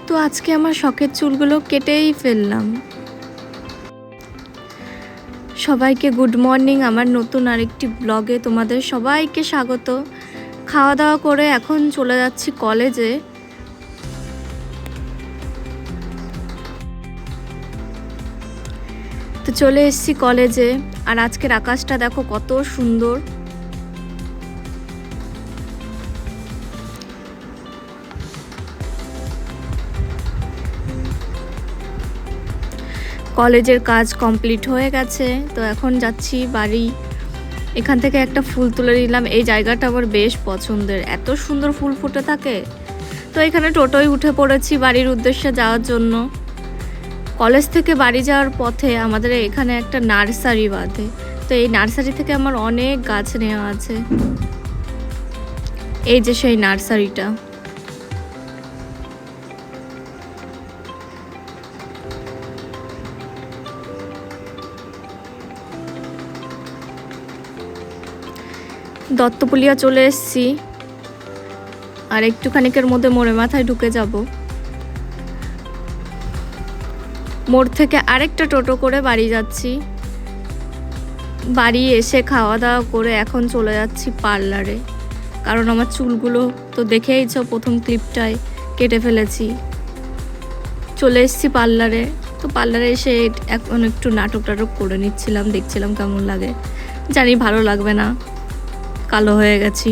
তো আজকে আমার শখের চুলগুলো কেটেই ফেললাম। সবাইকে গুড মর্নিং, আমার নতুন আরেকটি ব্লগে তোমাদের সবাইকে স্বাগত। খাওয়া দাওয়া করে এখন চলে যাচ্ছি কলেজে। তো চলে এসেছি কলেজে, আর আজকের আকাশটা দেখো কত সুন্দর। কলেজের কাজ কমপ্লিট হয়ে গেছে, তো এখন যাচ্ছি বাড়ি। এখান থেকে একটা ফুল তুলে নিলাম। এই জায়গাটা আমার বেশ পছন্দের, এত সুন্দর ফুল ফুটে থাকে। তো এখানে টোটোয় উঠে পড়েছি বাড়ির উদ্দেশ্যে যাওয়ার জন্য। কলেজ থেকে বাড়ি যাওয়ার পথে আমাদের এখানে একটা নার্সারি বাঁধে, তো এই নার্সারি থেকে আমার অনেক গাছ নেওয়া আছে। এই যে সেই নার্সারিটা। দত্তপুলিয়া চলে এসেছি, আর একটুখানিকের মধ্যে মোড়ে মাথায় ঢুকে যাব। মোড় থেকে আরেকটা টোটো করে বাড়ি যাচ্ছি। বাড়ি এসে খাওয়া দাওয়া করে এখন চলে যাচ্ছি পার্লারে, কারণ আমার চুলগুলো তো দেখেইছো প্রথম ক্লিপটায় কেটে ফেলেছি। চলে এসেছি পার্লারে। তো পার্লারে এসে এখন একটু নাটক করে নিচ্ছিলাম, দেখছিলাম কেমন লাগে। জানি ভালো লাগবে না, কালো হয়ে গেছি।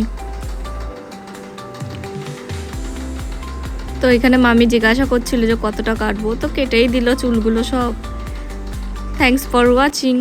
তো এখানে মামি জিজ্ঞাসা করছিল যে কতটা কাটবো, তো কেটেই দিল চুলগুলো সব। Thanks for watching.